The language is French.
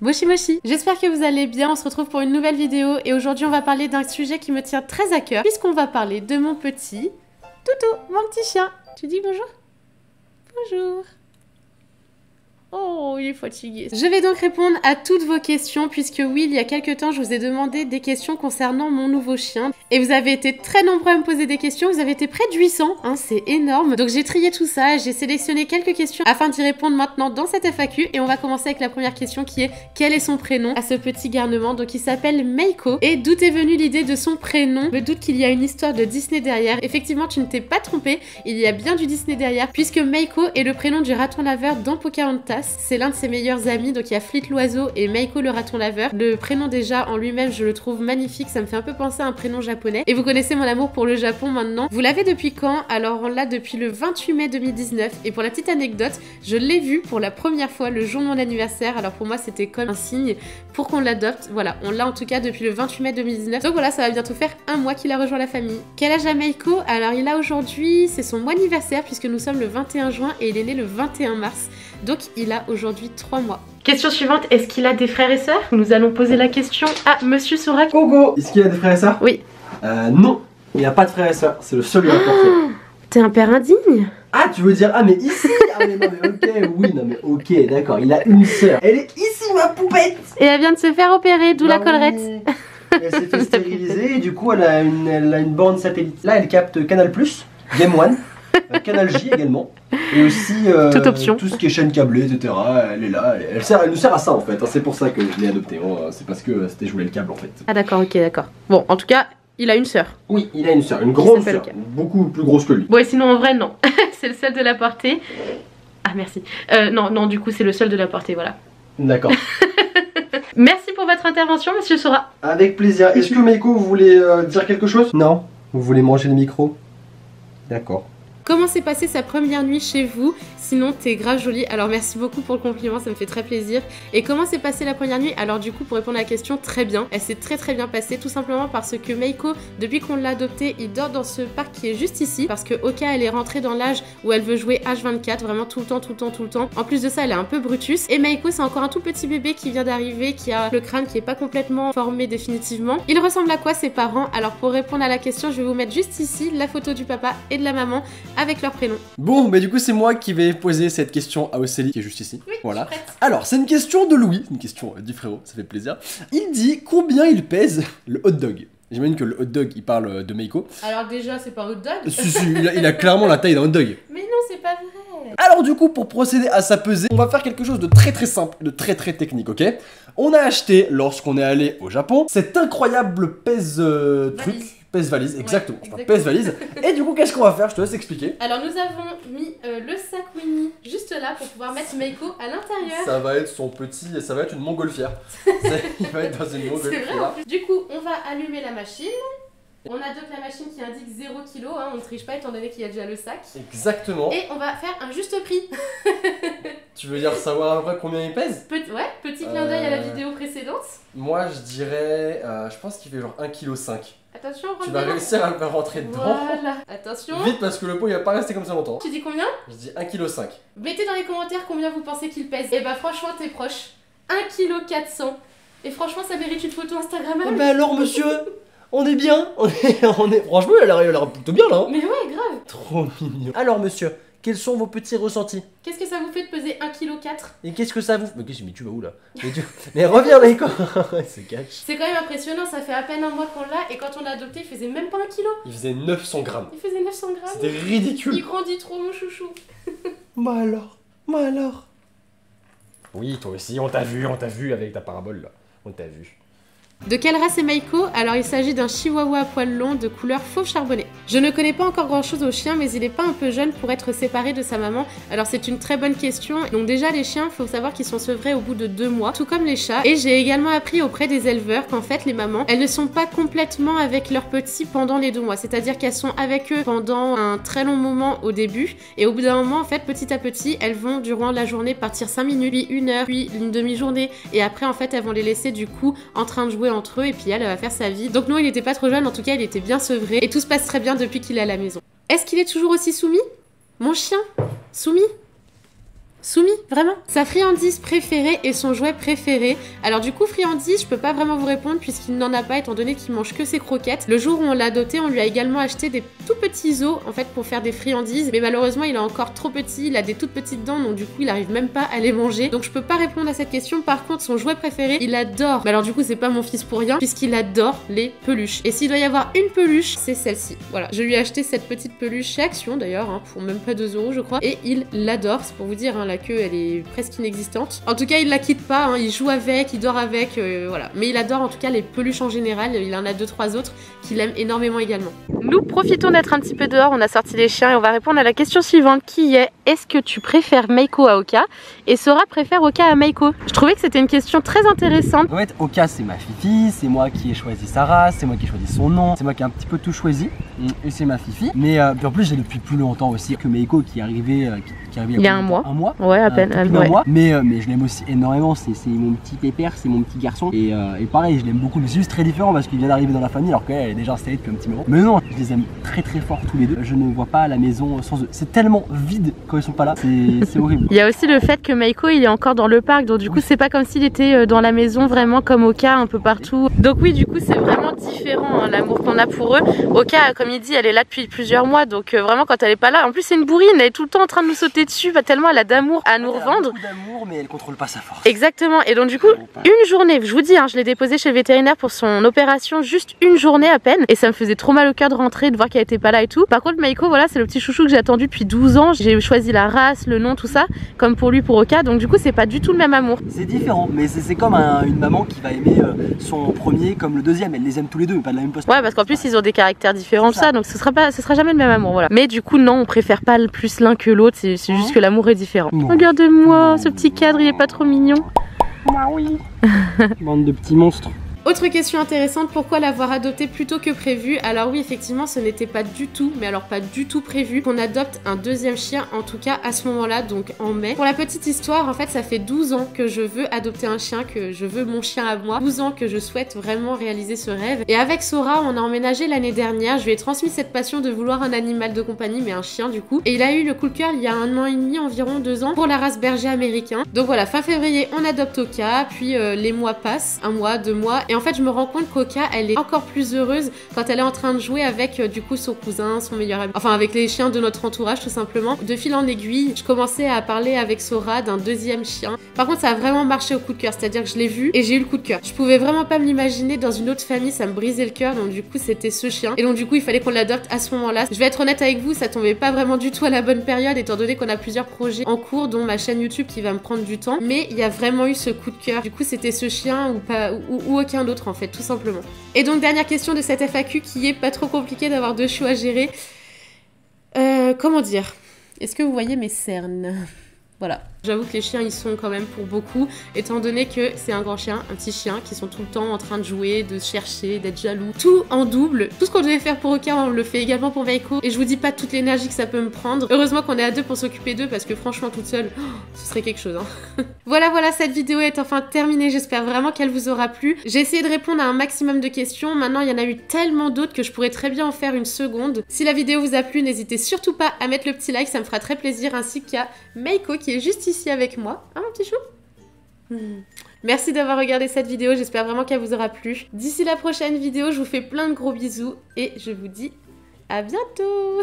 Moshi Moshi, j'espère que vous allez bien, on se retrouve pour une nouvelle vidéo et aujourd'hui on va parler d'un sujet qui me tient très à cœur puisqu'on va parler de mon petit Toutou, mon petit chien. Tu dis bonjour? Bonjour. Oh, il est fatigué. Je vais donc répondre à toutes vos questions puisque oui, il y a quelques temps, je vous ai demandé des questions concernant mon nouveau chien. Et vous avez été très nombreux à me poser des questions, vous avez été près de 800, hein, c'est énorme. Donc j'ai trié tout ça, j'ai sélectionné quelques questions afin d'y répondre maintenant dans cette FAQ. Et on va commencer avec la première question qui est quel est son prénom à ce petit garnement? Donc il s'appelle Meiko. Et d'où est venue l'idée de son prénom? Je me doute qu'il y a une histoire de Disney derrière. Effectivement, tu ne t'es pas trompé, il y a bien du Disney derrière puisque Meiko est le prénom du raton laveur dans Pocahontas. C'est l'un de ses meilleurs amis, donc il y a Flit l'oiseau et Meiko le raton laveur. Le prénom déjà en lui-même, je le trouve magnifique, ça me fait un peu penser à un prénom japonais. Et vous connaissez mon amour pour le Japon maintenant. Vous l'avez depuis quand? Alors on l'a depuis le 28 mai 2019. Et pour la petite anecdote, je l'ai vu pour la première fois le jour de mon anniversaire. Alors pour moi c'était comme un signe pour qu'on l'adopte. Voilà, on l'a en tout cas depuis le 28 mai 2019. Donc voilà, ça va bientôt faire un mois qu'il a rejoint la famille. Quel âge a Meiko? Alors il a aujourd'hui, c'est son mois anniversaire puisque nous sommes le 21 juin et il est né le 21 mars. Donc il a aujourd'hui 3 mois. Question suivante, est-ce qu'il a des frères et sœurs? Nous allons poser la question à Monsieur Sorak. Pogo, est-ce qu'il a des frères et sœurs? Oui. Non, il n'y a pas de frères et sœurs, c'est le seul à porter. T'es un père indigne? Ah, tu veux dire, ah mais ici? Ah mais non mais ok, oui, non mais ok, d'accord, il a une sœur. Elle est ici ma poupette. Et elle vient de se faire opérer, d'où la collerette. Oui. Elle s'est fait stériliser et du coup elle a une borne satellite. Là elle capte Canal+, Game One, Canal J également. Et aussi toute option. Tout ce qui est chaîne câblée, etc. Elle est là, elle nous sert à ça en fait, hein. C'est pour ça que je l'ai adopté, hein. C'est parce que c'était jouer le câble en fait. Ah d'accord, ok, d'accord. Bon, en tout cas, il a une sœur. Oui, il a une sœur, une grande sœur, beaucoup plus grosse que lui. Bon, et sinon en vrai, non. C'est le seul de la portée. Ah, merci. Non, du coup, c'est le seul de la portée, voilà. D'accord. Merci pour votre intervention, Monsieur Sora. Avec plaisir. Est-ce que Meiko, vous voulez dire quelque chose? Non. Vous voulez manger le micro? D'accord. Comment s'est passée sa première nuit chez vous? Sinon, t'es grave jolie. Alors, merci beaucoup pour le compliment, ça me fait très plaisir. Et comment s'est passée la première nuit? Alors, du coup, pour répondre à la question, très bien. Elle s'est très bien passée, tout simplement parce que Meiko, depuis qu'on l'a adoptée, il dort dans ce parc qui est juste ici. Parce que Oka, elle est rentrée dans l'âge où elle veut jouer H24, vraiment tout le temps. En plus de ça, elle est un peu Brutus. Et Meiko, c'est encore un tout petit bébé qui vient d'arriver, qui a le crâne qui est pas complètement formé définitivement. Il ressemble à quoi ses parents? Alors, pour répondre à la question, je vais vous mettre juste ici la photo du papa et de la maman avec leur prénom. Bon, mais du coup, c'est moi qui vais poser cette question à Océlie, qui est juste ici. Oui, voilà. Alors, c'est une question de Louis, une question du frérot, ça fait plaisir. Il dit combien il pèse le hot dog. J'imagine que le hot dog, il parle de Meiko. Alors déjà, c'est pas hot dog. Si, il a clairement la taille d'un hot dog. Mais non, c'est pas vrai. Alors du coup, pour procéder à sa pesée, on va faire quelque chose de très simple, de très technique, ok? On a acheté, lorsqu'on est allé au Japon, cet incroyable truc. Pèse-valise, exactement. Ouais, Enfin, pèse-valise. Et du coup, qu'est-ce qu'on va faire? Je te laisse expliquer. Alors, nous avons mis le sac Winnie juste là pour pouvoir mettre Meiko à l'intérieur. Ça va être son petit, ça va être une montgolfière. Il va être dans une montgolfière. C'est vrai en plus. Du coup, on va allumer la machine. On adopte la machine qui indique 0 kg, hein, on ne triche pas étant donné qu'il y a déjà le sac. Exactement. Et on va faire un juste prix. Tu veux dire savoir à peu près combien il pèse? Ouais, petit clin d'œil à la vidéo précédente. Moi, je dirais, je pense qu'il fait genre 1,5 kg. Attention, tu vas réussir à le faire rentrer dedans. Voilà, attention. Vite parce que le pot il va pas rester comme ça longtemps. Tu dis combien? Je dis 1,5 kg. Mettez dans les commentaires combien vous pensez qu'il pèse. Et bah franchement t'es proche. 1,4 kg. Et franchement ça mérite une photo Instagrammable. Eh bah alors monsieur, on est bien. On est... Franchement elle a l'air plutôt bien là. Mais ouais grave. Trop mignon. Alors monsieur, quels sont vos petits ressentis? Qu'est-ce que ça vous fait de peser 1,4 kg? Et qu'est-ce que ça vous... Mais tu vas où là? Mais reviens Meiko. C'est cache. C'est quand même impressionnant, ça fait à peine un mois qu'on l'a et quand on l'a adopté il faisait même pas 1 kg. Il faisait 900 grammes. Il faisait 900 grammes. C'était ridicule. Il grandit trop mon chouchou. Bah alors. Oui toi aussi, on t'a vu avec ta parabole là. On t'a vu. De quelle race est Meiko? Alors il s'agit d'un chihuahua à poils longs de couleur fauve charbonné. Je ne connais pas encore grand chose au chien mais il est pas un peu jeune pour être séparé de sa maman. Alors c'est une très bonne question. Donc déjà les chiens, faut savoir qu'ils sont sevrés au bout de 2 mois, tout comme les chats. Et j'ai également appris auprès des éleveurs qu'en fait les mamans, elles ne sont pas complètement avec leurs petits pendant les 2 mois. C'est-à-dire qu'elles sont avec eux pendant un très long moment au début. Et au bout d'un moment en fait petit à petit, elles vont durant la journée partir 5 minutes, puis 1 heure, puis une demi-journée. Et après en fait elles vont les laisser du coup en train de jouer entre eux et puis elle va faire sa vie. Donc non, il n'était pas trop jeune, en tout cas il était bien sevré et tout se passe très bien depuis qu'il est à la maison. Est-ce qu'il est toujours aussi soumis? Mon chien? Soumis? soumis, vraiment. Sa friandise préférée et son jouet préféré. Alors du coup, friandise, je peux pas vraiment vous répondre puisqu'il n'en a pas étant donné qu'il mange que ses croquettes. Le jour où on l'a adopté, on lui a également acheté des tout petits os en fait pour faire des friandises, mais malheureusement il est encore trop petit, il a des toutes petites dents donc du coup il arrive même pas à les manger. Donc je peux pas répondre à cette question. Par contre, son jouet préféré, il adore. Mais alors du coup, c'est pas mon fils pour rien puisqu'il adore les peluches. Et s'il doit y avoir une peluche, c'est celle-ci. Voilà, je lui ai acheté cette petite peluche chez Action d'ailleurs, hein, pour même pas 2 € je crois. Et il l'adore, c'est pour vous dire, hein, la queue elle est presque inexistante. En tout cas, il la quitte pas, hein, il joue avec, il dort avec, voilà. Mais il adore en tout cas les peluches en général, il en a 2-3 autres qu'il aime énormément également. Nous profitons d'être un petit peu dehors, on a sorti les chiens et on va répondre à la question suivante qui est: est-ce que tu préfères Meiko à Oka et Sora préfère Oka à Meiko? Je trouvais que c'était une question très intéressante. En fait, Oka c'est ma fifi, c'est moi qui ai choisi sa race, c'est moi qui ai choisi son nom, c'est moi qui ai un petit peu tout choisi et c'est ma fifi. Mais puis en plus j'ai depuis plus longtemps aussi que Meiko qui est arrivé il y a un mois. Ouais, à peine. Un mois. Mais je l'aime aussi énormément, c'est mon petit pépère, c'est mon petit garçon. Et pareil, je l'aime beaucoup, mais c'est juste très différent parce qu'il vient d'arriver dans la famille alors qu'elle est déjà installée depuis un petit moment. Mais non, je les aime très très fort tous les deux. Je ne vois pas la maison sans eux. C'est tellement vide quand ils sont pas là, c'est horrible. Il y a aussi le fait que Meiko il est encore dans le parc, donc du coup c'est pas comme s'il était dans la maison vraiment comme Oka un peu partout. Donc oui, du coup c'est vraiment différent hein, l'amour qu'on a pour eux. Oka, comme il dit, elle est là depuis plusieurs mois, donc vraiment quand elle est pas là, en plus c'est une bourrine, elle est tout le temps en train de nous sauter dessus, tellement elle a d'amour à nous revendre. Elle a beaucoup d'amour, mais elle contrôle pas sa force. Exactement, et donc du coup une journée, je vous dis, hein, je l'ai déposée chez le vétérinaire pour son opération, juste une journée à peine, et ça me faisait trop mal au cœur de rentrer, de voir qu'elle était pas là et tout. Par contre Meiko, voilà, c'est le petit chouchou que j'ai attendu depuis 12 ans, j'ai choisi la race, le nom, tout ça, comme pour lui pour Oka, donc du coup c'est pas du tout le même amour. C'est différent, mais c'est comme une maman qui va aimer son premier comme le deuxième, elle les aime tous les deux, mais pas de la même poste. Ouais, parce qu'en plus ils ont des caractères différents, ça, donc ce sera jamais le même amour, voilà. Mais du coup non, on préfère pas plus l'un que l'autre, c'est juste que l'amour est différent. Regardez-moi, ce petit cadre, il est pas trop mignon. Bah oui. Bande de petits monstres. Autre question intéressante, pourquoi l'avoir adopté plutôt que prévu? Alors oui, effectivement, ce n'était pas du tout, mais alors pas du tout prévu qu'on adopte un deuxième chien, en tout cas à ce moment-là, donc en mai. Pour la petite histoire, en fait, ça fait 12 ans que je veux adopter un chien, que je veux mon chien à moi. 12 ans que je souhaite vraiment réaliser ce rêve. Et avec Sora, on a emménagé l'année dernière. Je lui ai transmis cette passion de vouloir un animal de compagnie, mais un chien du coup. Et il a eu le coup de cœur il y a 1 an et demi, environ 2 ans, pour la race berger américain. Donc voilà, fin février, on adopte Oka, puis les mois passent, 1 mois, 2 mois. Et en fait, je me rends compte qu'Oka, elle est encore plus heureuse quand elle est en train de jouer avec du coup son cousin, son meilleur ami, enfin avec les chiens de notre entourage tout simplement. De fil en aiguille, je commençais à parler avec Sora d'un deuxième chien. Par contre, ça a vraiment marché au coup de cœur, c'est-à-dire que je l'ai vu et j'ai eu le coup de cœur. Je pouvais vraiment pas me l'imaginer dans une autre famille, ça me brisait le cœur, donc du coup c'était ce chien. Et donc du coup il fallait qu'on l'adopte à ce moment-là. Je vais être honnête avec vous, ça tombait pas vraiment du tout à la bonne période étant donné qu'on a plusieurs projets en cours, dont ma chaîne YouTube qui va me prendre du temps. Mais il y a vraiment eu ce coup de cœur. Du coup c'était ce chien ou pas ou aucun d'autre en fait, tout simplement. Et donc dernière question de cette FAQ qui est pas trop compliqué d'avoir 2 chiots à gérer. Comment dire? Est-ce que vous voyez mes cernes? Voilà. J'avoue que les chiens ils sont quand même pour beaucoup, étant donné que c'est un grand chien, un petit chien, qui sont tout le temps en train de jouer, de chercher, d'être jaloux. Tout en double. Tout ce qu'on devait faire pour Oka, on le fait également pour Meiko. Et je vous dis pas toute l'énergie que ça peut me prendre. Heureusement qu'on est à 2 pour s'occuper d'eux, parce que franchement toute seule, ce serait quelque chose. Hein. Voilà, cette vidéo est enfin terminée. J'espère vraiment qu'elle vous aura plu. J'ai essayé de répondre à un maximum de questions. Maintenant, il y en a eu tellement d'autres que je pourrais très bien en faire une seconde. Si la vidéo vous a plu, n'hésitez surtout pas à mettre le petit like, ça me fera très plaisir, ainsi qu'à Meiko qui est juste ici avec moi. Hein, mon petit chou? Merci d'avoir regardé cette vidéo, j'espère vraiment qu'elle vous aura plu. D'ici la prochaine vidéo, je vous fais plein de gros bisous et je vous dis à bientôt.